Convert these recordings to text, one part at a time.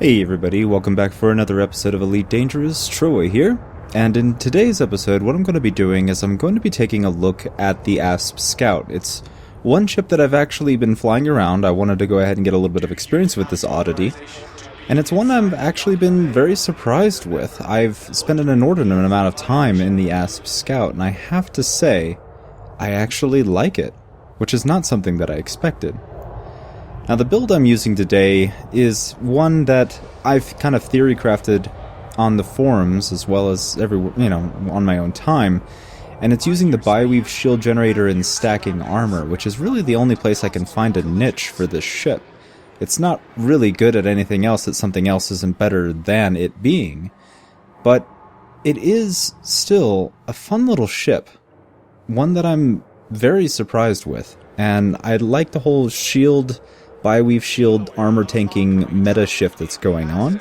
Hey everybody, welcome back for another episode of Elite Dangerous. Troa here, and in today's episode what I'm going to be doing is I'm going to be taking a look at the ASP Scout. It's one ship that I've actually been flying around. I wanted to go ahead and get a little bit of experience with this oddity, and it's one I've actually been very surprised with. I've spent an inordinate amount of time in the ASP Scout, and I have to say, I actually like it, which is not something that I expected. Now the build I'm using today is one that I've kind of theory crafted on the forums as well as on my own time, and it's using the bi-weave shield generator and stacking armor, which is really the only place I can find a niche for this ship. It's not really good at anything else that something else isn't better than it being, but it is still a fun little ship, one that I'm very surprised with, and I like the whole bi-weave shield armor tanking meta shift that's going on,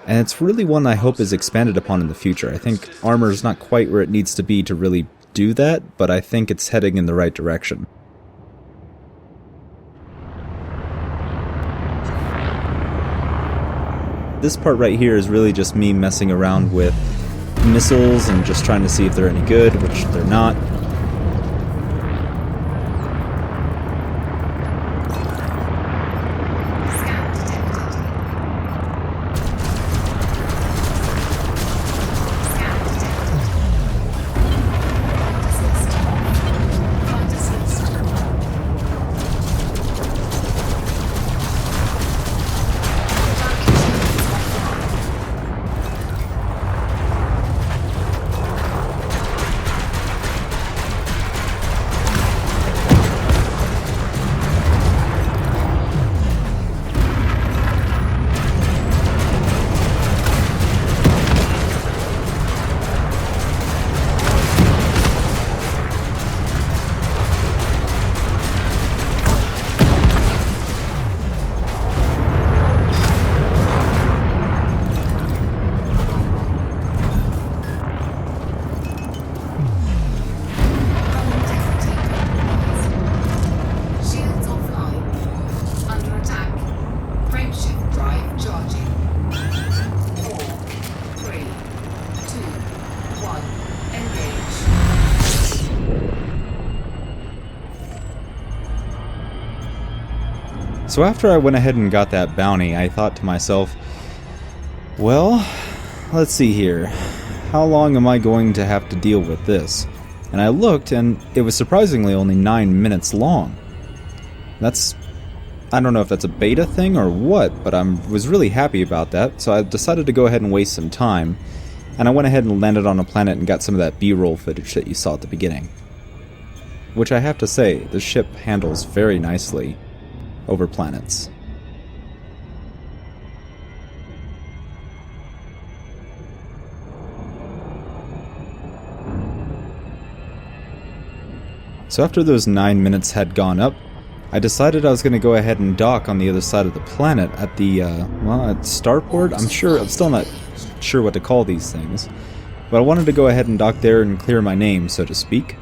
and it's really one I hope is expanded upon in the future. I think armor is not quite where it needs to be to really do that, but I think it's heading in the right direction. This part right here is really just me messing around with missiles and just trying to see if they're any good, which they're not. So after I went ahead and got that bounty, I thought to myself, well, let's see here. How long am I going to have to deal with this? And I looked, and it was surprisingly only 9 minutes long. I don't know if that's a beta thing or what, but I was really happy about that, so I decided to go ahead and waste some time. And I went ahead and landed on a planet and got some of that B-roll footage that you saw at the beginning. Which I have to say, the ship handles very nicely over planets. So after those 9 minutes had gone up, I decided I was going to go ahead and dock on the other side of the planet at the, at starport. I'm still not sure what to call these things, but I wanted to go ahead and dock there and clear my name, so to speak.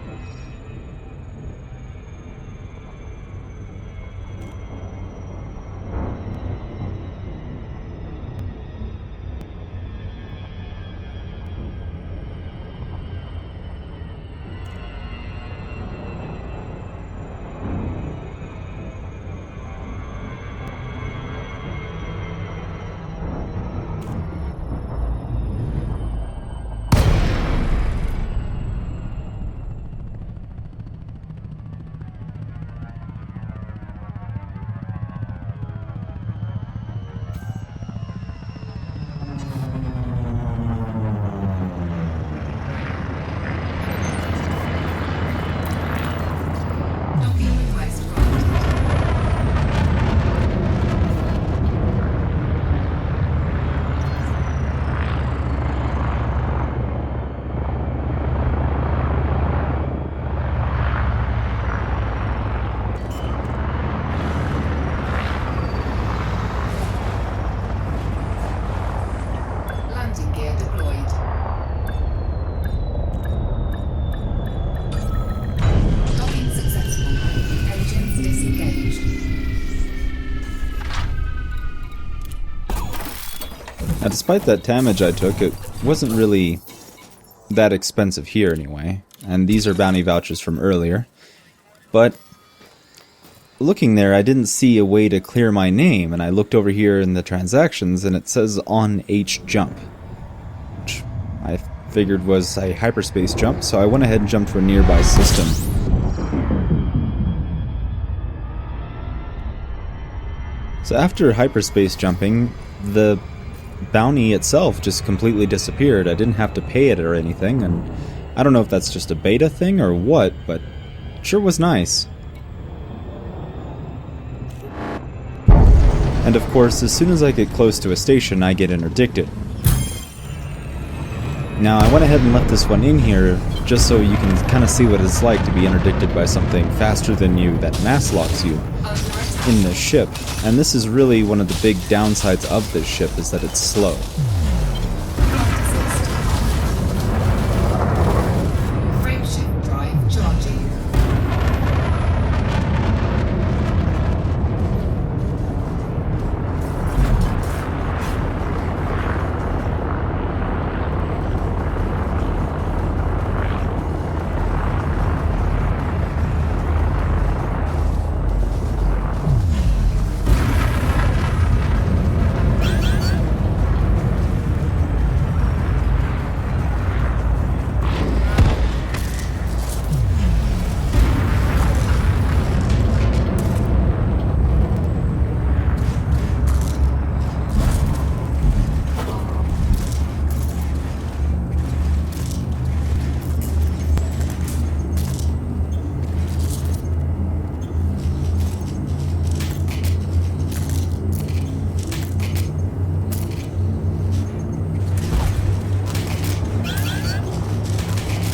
Now, despite that damage I took, it wasn't really that expensive here anyway. And these are bounty vouchers from earlier. But looking there, I didn't see a way to clear my name, and I looked over here in the transactions and it says on H jump, which I figured was a hyperspace jump, so I went ahead and jumped to a nearby system. So after hyperspace jumping, the bounty itself just completely disappeared. I didn't have to pay it or anything, and I don't know if that's just a beta thing or what, but it sure was nice. And of course, as soon as I get close to a station, I get interdicted. Now, I went ahead and left this one in here just so you can kind of see what it's like to be interdicted by something faster than you that mass locks you in the ship. And this is really one of the big downsides of this ship, is that it's slow. Frameshift drive charging.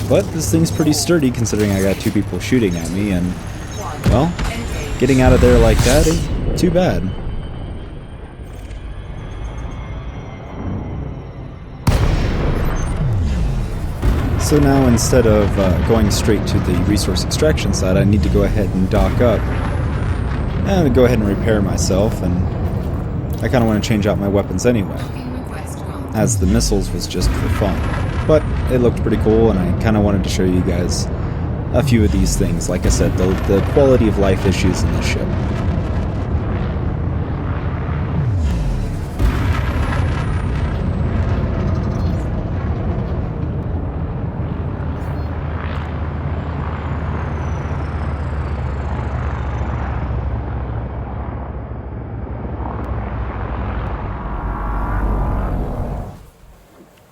But this thing's pretty sturdy considering I got two people shooting at me, and, well, getting out of there like that ain't too bad. So now instead of going straight to the resource extraction side, I need to go ahead and dock up and go ahead and repair myself, and I kind of want to change out my weapons anyway, as the missiles was just for fun. But it looked pretty cool, and I kind of wanted to show you guys a few of these things. Like I said, the quality of life issues in this ship.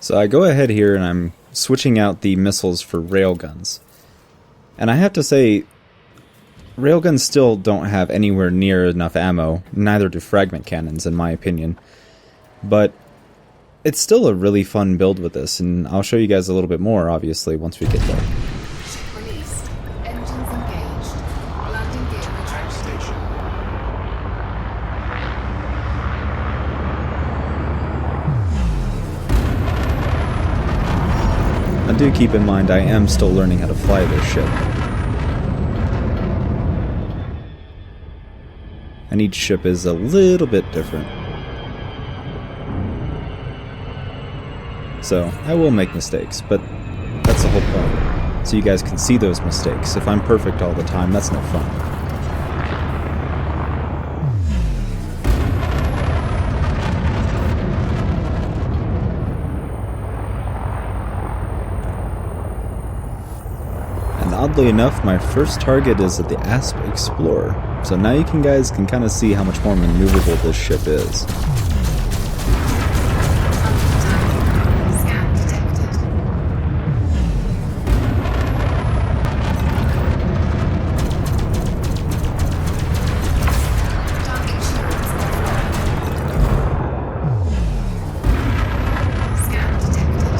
So I go ahead here and I'm switching out the missiles for railguns. And I have to say, railguns still don't have anywhere near enough ammo, neither do fragment cannons in my opinion. But it's still a really fun build with this, and I'll show you guys a little bit more obviously once we get there. Released. Engines engaged. Landing gear retract station. Now do keep in mind I am still learning how to fly this ship. And each ship is a little bit different. So, I will make mistakes, but that's the whole point. So you guys can see those mistakes. If I'm perfect all the time, that's no fun. Oddly enough, my first target is at the Asp Explorer, so now you guys can kind of see how much more maneuverable this ship is. Scan detected. Target assurance offline. Scan detected.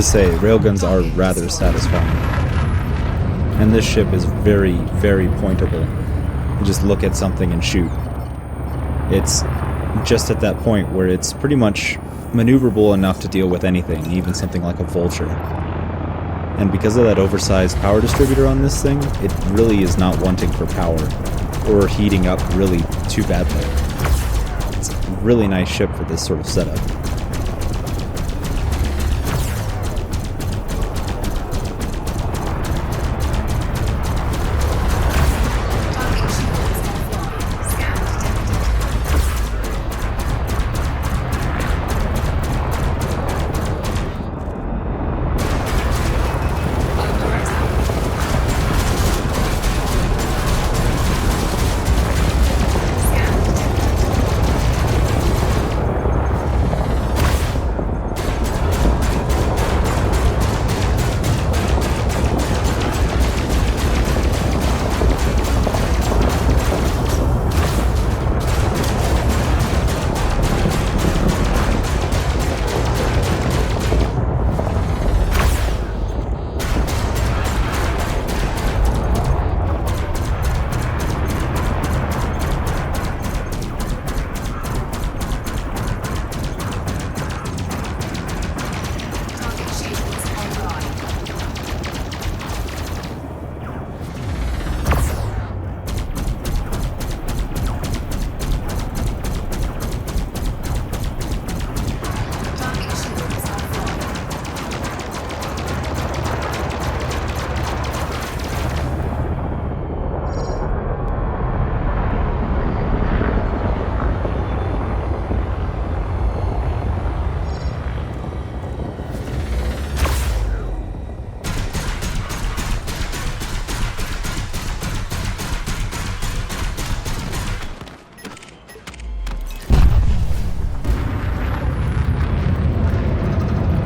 to say, railguns are rather satisfying. And this ship is very, very pointable. You just look at something and shoot. It's just at that point where it's pretty much maneuverable enough to deal with anything, even something like a vulture. And because of that oversized power distributor on this thing, it really is not wanting for power, or heating up really too badly. It's a really nice ship for this sort of setup.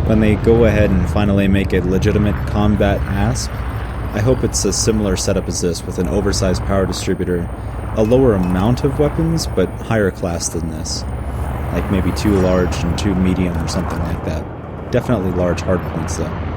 When they go ahead and finally make a legitimate combat ASP, I hope it's a similar setup as this, with an oversized power distributor, a lower amount of weapons, but higher class than this. Like maybe 2 large and 2 medium or something like that. Definitely large hardpoints though.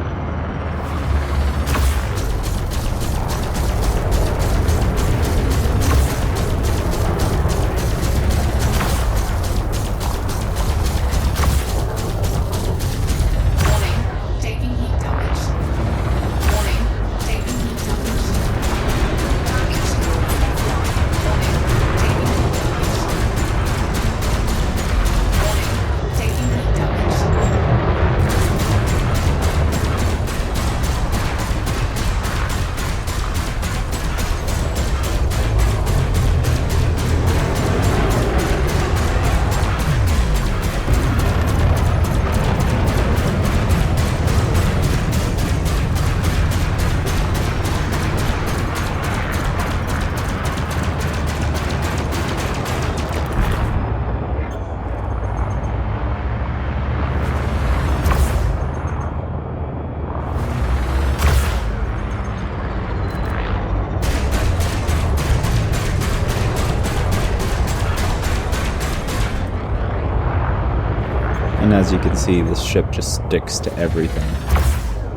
And as you can see, this ship just sticks to everything,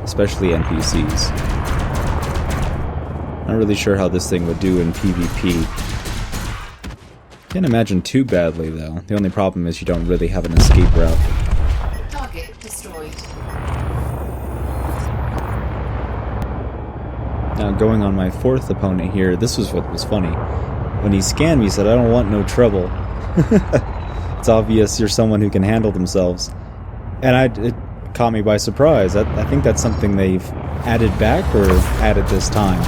especially NPCs. Not really sure how this thing would do in PvP. Can't imagine too badly though. The only problem is you don't really have an escape route. Target destroyed. Now going on my 4th opponent here, this was what was funny. When he scanned me, he said, "I don't want no trouble." It's obvious you're someone who can handle themselves. And it caught me by surprise. I think that's something they've added back or added this time.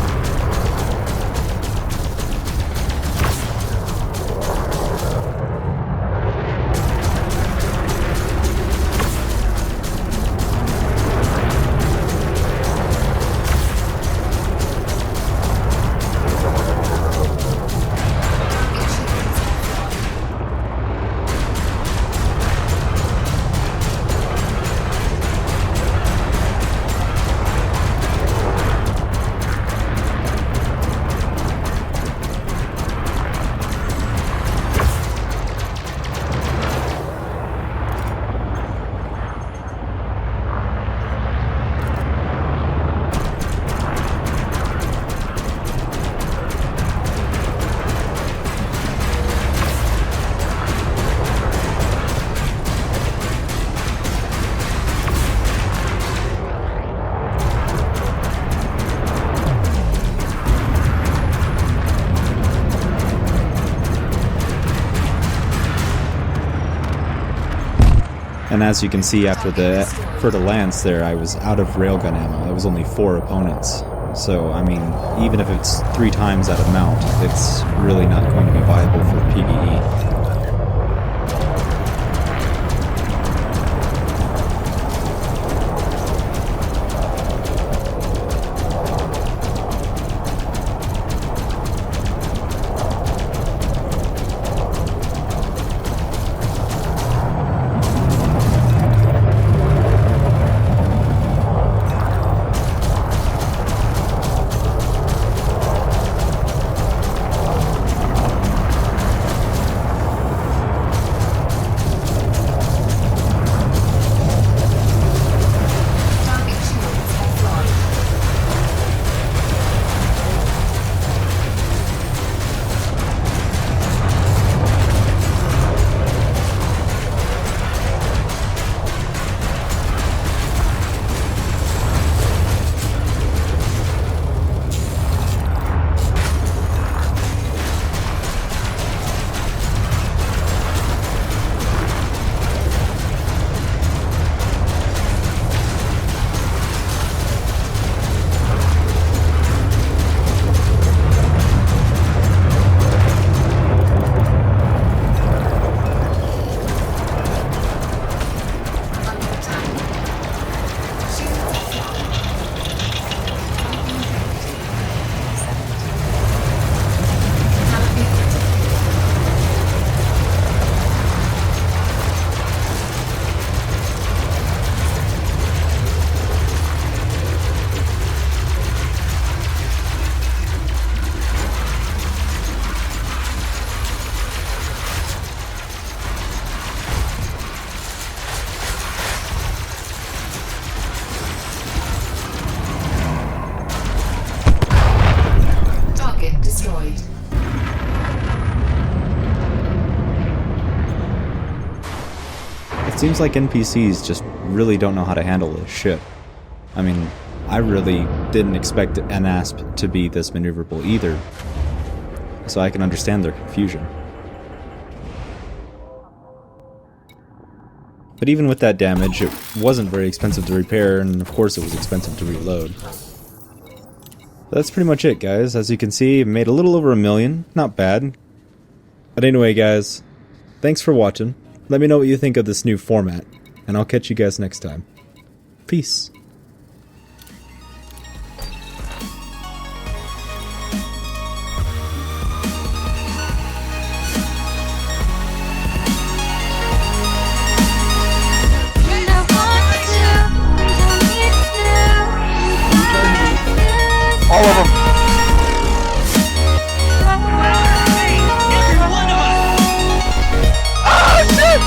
And as you can see after the effort to lance there, I was out of railgun ammo. I was only 4 opponents. So, I mean, even if it's 3 times that amount, it's really not going to be viable for PvE. It seems like NPCs just really don't know how to handle this shit. I mean, I really didn't expect an ASP to be this maneuverable either, so I can understand their confusion. But even with that damage, it wasn't very expensive to repair, and of course it was expensive to reload. That's pretty much it, guys. As you can see, I made a little over $1 million. Not bad. But anyway, guys, thanks for watching. Let me know what you think of this new format, and I'll catch you guys next time. Peace. All of them. Ah, shit!